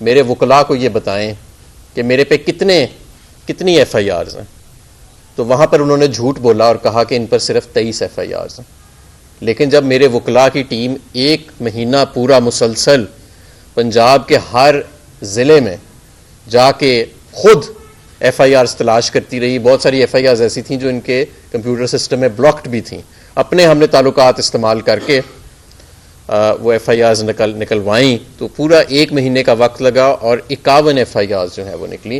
میرے وکلاء کو یہ بتائیں کہ میرے پہ کتنی ایف آئی آرز ہیں. تو وہاں پر انہوں نے جھوٹ بولا اور کہا کہ ان پر صرف 23 ایف آئی آرز ہیں. لیکن جب میرے وکلاء کی ٹیم 1 مہینہ پورا مسلسل پنجاب کے ہر ضلع میں جا کے خود ایف آئی آرز تلاش کرتی رہی, بہت ساری ایف آئی آرز ایسی تھیں جو ان کے کمپیوٹر سسٹم میں بلاکڈ بھی تھیں, اپنے ہم نے تعلقات استعمال کر کے وہ ایف آئی آرز نکلوائیں, تو پورا 1 مہینے کا وقت لگا اور 51 ایف آئی آرز جو ہیں وہ نکلی.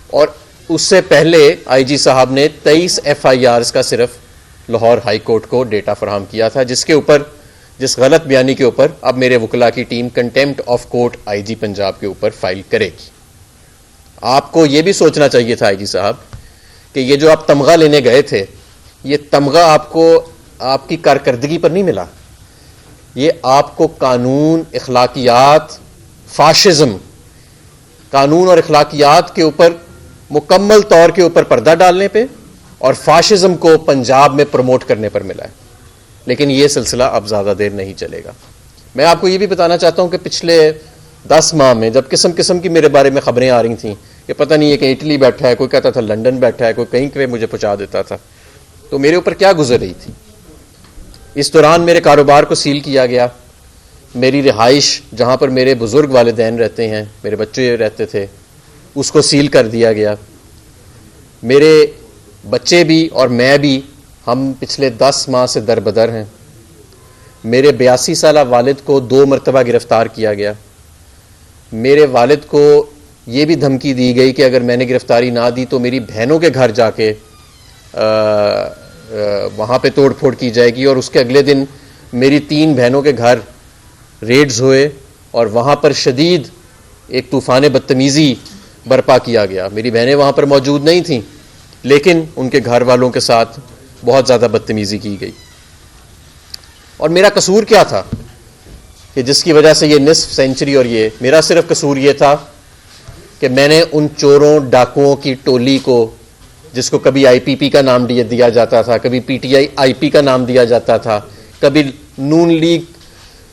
اور اس سے پہلے آئی جی صاحب نے 23 ایف آئی آرز کا صرف لاہور ہائی کورٹ کو ڈیٹا فراہم کیا تھا, جس غلط بیانی کے اوپر اب میرے وکلاء کی ٹیم کنٹیمپٹ آف کورٹ آئی جی پنجاب کے اوپر فائل کرے گی. آپ کو یہ بھی سوچنا چاہیے تھا آئی جی صاحب کہ یہ جو آپ تمغہ لینے گئے تھے, یہ تمغہ آپ کو آپ کی کارکردگی پر نہیں ملا, یہ آپ کو قانون, اخلاقیات, فاشزم, قانون اور اخلاقیات کے اوپر مکمل طور کے اوپر پردہ ڈالنے پہ اور فاشزم کو پنجاب میں پروموٹ کرنے پر ملا ہے. لیکن یہ سلسلہ اب زیادہ دیر نہیں چلے گا. میں آپ کو یہ بھی بتانا چاہتا ہوں کہ پچھلے 10 ماہ میں جب قسم قسم کی میرے بارے میں خبریں آ رہی تھیں کہ پتہ نہیں ہے کہ اٹلی بیٹھا ہے, کوئی کہتا تھا لنڈن بیٹھا ہے, کوئی کہیں پہ مجھے پہنچا دیتا تھا, تو میرے اوپر کیا گزر رہی تھی. اس دوران میرے کاروبار کو سیل کیا گیا, میری رہائش جہاں پر میرے بزرگ والدین رہتے ہیں, میرے بچے رہتے تھے, اس کو سیل کر دیا گیا. میرے بچے بھی اور میں بھی, ہم پچھلے 10 ماہ سے دربدر ہیں. میرے 82 سالہ والد کو 2 مرتبہ گرفتار کیا گیا. میرے والد کو یہ بھی دھمکی دی گئی کہ اگر میں نے گرفتاری نہ دی تو میری بہنوں کے گھر جا کے وہاں پہ توڑ پھوڑ کی جائے گی. اور اس کے اگلے دن میری 3 بہنوں کے گھر ریڈز ہوئے اور وہاں پر شدید ایک طوفان بدتمیزی برپا کیا گیا. میری بہنیں وہاں پر موجود نہیں تھیں, لیکن ان کے گھر والوں کے ساتھ بہت زیادہ بدتمیزی کی گئی. اور میرا قصور کیا تھا کہ جس کی وجہ سے یہ نصف سینچری, اور یہ میرا صرف قصور یہ تھا کہ میں نے ان چوروں ڈاکوؤں کی ٹولی کو, جس کو کبھی آئی پی پی کا نام دیا جاتا تھا, کبھی پی ٹی آئی پی کا نام دیا جاتا تھا, کبھی نون لیگ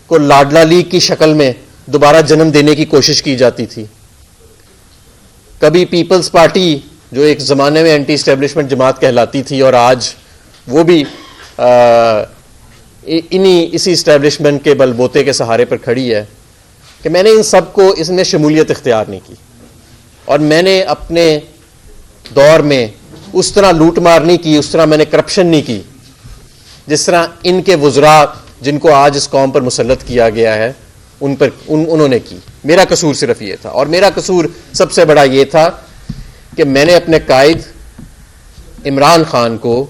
کو لاڈلا لیگ کی شکل میں دوبارہ جنم دینے کی کوشش کی جاتی تھی, کبھی پیپلز پارٹی جو ایک زمانے میں اینٹی اسٹیبلشمنٹ جماعت کہلاتی تھی اور آج وہ بھی اسی اسٹیبلشمنٹ کے بل بوتے کے سہارے پر کھڑی ہے, کہ میں نے ان سب کو اس میں شمولیت اختیار نہیں کی. اور میں نے اپنے دور میں اس طرح لوٹ مار نہیں کی, اس طرح میں نے کرپشن نہیں کی جس طرح ان کے وزراء جن کو آج اس قوم پر مسلط کیا گیا ہے انہوں نے کی. میرا قصور صرف یہ تھا, اور میرا قصور سب سے بڑا یہ تھا کہ میں نے اپنے قائد عمران خان کو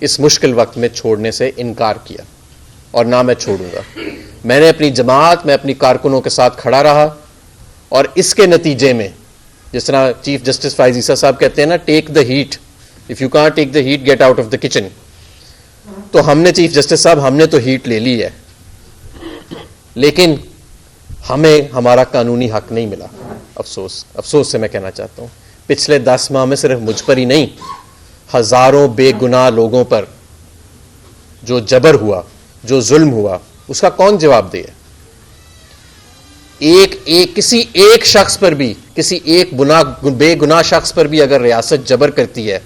اس مشکل وقت میں چھوڑنے سے انکار کیا, اور نہ میں چھوڑوں گا. میں نے اپنی جماعت, میں اپنی کارکنوں کے ساتھ کھڑا رہا, اور اس کے نتیجے میں جس طرح چیف جسٹس فائز عیسیٰ صاحب کہتے ہیں نا, take the heat, if you can't take the heat get out of the kitchen. تو ہم نے, چیف جسٹس صاحب, ہم نے تو ہیٹ لے لی ہے, لیکن ہمیں ہمارا قانونی حق نہیں ملا. افسوس سے میں کہنا چاہتا ہوں پچھلے 10 ماہ میں صرف مجھ پر ہی نہیں, ہزاروں بے گناہ لوگوں پر جو جبر ہوا, جو ظلم ہوا, اس کا کون جواب دے؟ کسی ایک شخص پر بھی, کسی ایک بے گناہ شخص پر بھی اگر ریاست جبر کرتی ہے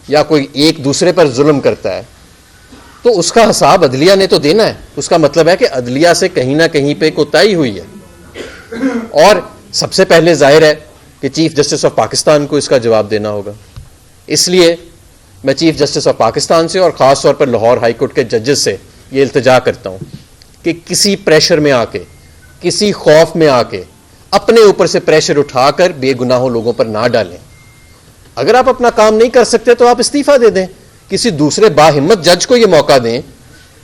یا کوئی ایک دوسرے پر ظلم کرتا ہے تو اس کا حساب عدلیہ نے تو دینا ہے. اس کا مطلب ہے کہ عدلیہ سے کہیں نہ کہیں پہ کوتاہی ہوئی ہے, اور سب سے پہلے ظاہر ہے کہ چیف جسٹس آف پاکستان کو اس کا جواب دینا ہوگا. اس لیے میں چیف جسٹس آف پاکستان سے اور خاص طور پر لاہور ہائی کورٹ کے ججز سے یہ التجا کرتا ہوں کہ کسی پریشر میں آ کے, کسی خوف میں آ کے اپنے اوپر سے پریشر اٹھا کر بے گناہوں لوگوں پر نہ ڈالیں. اگر آپ اپنا کام نہیں کر سکتے تو آپ استعفیٰ دے دیں, کسی دوسرے باہمت جج کو یہ موقع دیں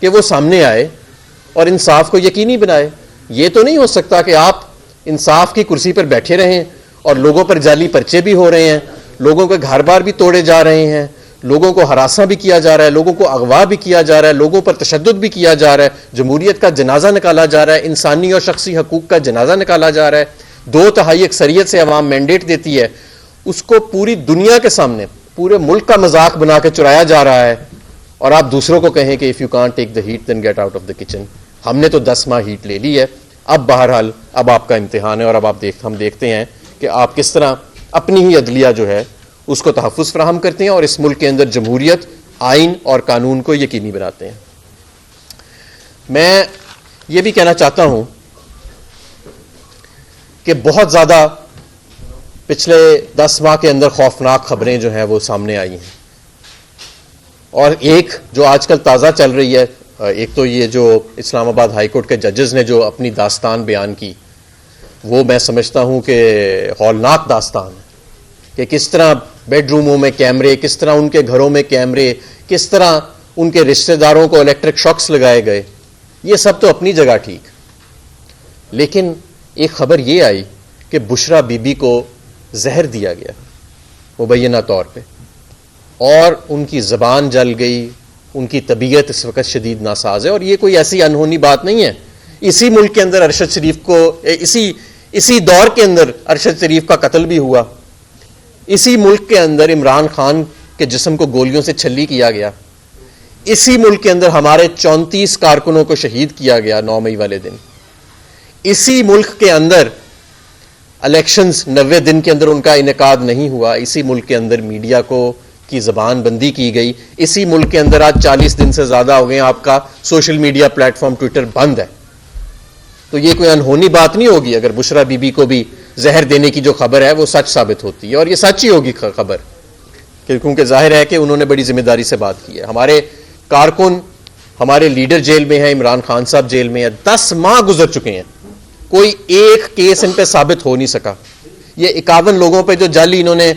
کہ وہ سامنے آئے اور انصاف کو یقینی بنائے. یہ تو نہیں ہو سکتا کہ آپ انصاف کی کرسی پر بیٹھے رہیں اور لوگوں پر جعلی پرچے بھی ہو رہے ہیں, لوگوں کے گھر بار بھی توڑے جا رہے ہیں, لوگوں کو ہراساں بھی کیا جا رہا ہے, لوگوں کو اغوا بھی کیا جا رہا ہے, لوگوں پر تشدد بھی کیا جا رہا ہے, جمہوریت کا جنازہ نکالا جا رہا ہے, انسانی اور شخصی حقوق کا جنازہ نکالا جا رہا ہے, 2/3 اکثریت سے عوام مینڈیٹ دیتی ہے, اس کو پوری دنیا کے سامنے پورے ملک کا مذاق بنا کے چرایا جا رہا ہے, اور آپ دوسروں کو کہیں کہ if you can't take the heat then get out of the kitchen. ہم نے تو 10 ماہ ہیٹ لے لی ہے, اب بہرحال اب آپ کا امتحان ہے، اور اب ہم دیکھتے ہیں کہ آپ کس طرح اپنی ہی عدلیہ جو ہے اس کو تحفظ فراہم کرتے ہیں اور اس ملک کے اندر جمہوریت، آئین اور قانون کو یقینی بناتے ہیں۔ میں یہ بھی کہنا چاہتا ہوں کہ بہت زیادہ پچھلے 10 ماہ کے اندر خوفناک خبریں جو ہیں وہ سامنے آئی ہیں، اور ایک جو آج کل تازہ چل رہی ہے، ایک تو یہ جو اسلام آباد ہائی کورٹ کے ججز نے جو اپنی داستان بیان کی، وہ میں سمجھتا ہوں کہ ہولناک داستان ہے کہ کس طرح بیڈ روموں میں کیمرے، کس طرح ان کے گھروں میں کیمرے، کس طرح ان کے رشتہ داروں کو الیکٹرک شاکس لگائے گئے۔ یہ سب تو اپنی جگہ ٹھیک، لیکن ایک خبر یہ آئی کہ بشرا بی بی کو زہر دیا گیا مبینہ طور پہ، اور ان کی زبان جل گئی، ان کی طبیعت اس وقت شدید ناساز ہے، اور یہ کوئی ایسی انہونی بات نہیں ہے۔ اسی ملک کے اندر ارشد شریف کو اسی دور کے اندر ارشد شریف کا قتل بھی ہوا، اسی ملک کے اندر عمران خان کے جسم کو گولیوں سے چھلی کیا گیا، اسی ملک کے اندر ہمارے 34 کارکنوں کو شہید کیا گیا 9 مئی والے دن، اسی ملک کے اندر الیکشنز 90 دن کے اندر ان کا انعقاد نہیں ہوا، اسی ملک کے اندر میڈیا کو کی زبان بندی کی گئی، اسی ملک کے اندر آج 40 دن سے زیادہ ہو گئے آپ کا social media platform Twitter بند ہے۔ تو یہ کوئی انہونی بات نہیں ہوگی اگر بشرا بی بی کو بھی زہر دینے کی جو خبر ہے وہ سچ ثابت ہوتی ہے، اور یہ سچ ہی ہوگی خبر، کیونکہ ظاہر ہے کہ انہوں نے بڑی ذمہ داری سے بات کی ہے۔ ہمارے کارکن، ہمارے لیڈر جیل میں ہیں، عمران خان صاحب جیل میں ہیں، 10 ماہ گزر چکے ہیں، کوئی ایک کیس ان پہ ثابت ہو نہیں سکا۔ یہ 51 لوگوں پہ جو جعلی انہوں نے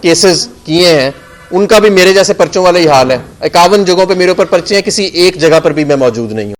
کیسز کیے ہیں، ان کا بھی میرے جیسے پرچوں والا ہی حال ہے۔ 51 جگہوں پہ میرے اوپر پرچے ہیں، کسی ایک جگہ پر بھی میں موجود نہیں ہوں۔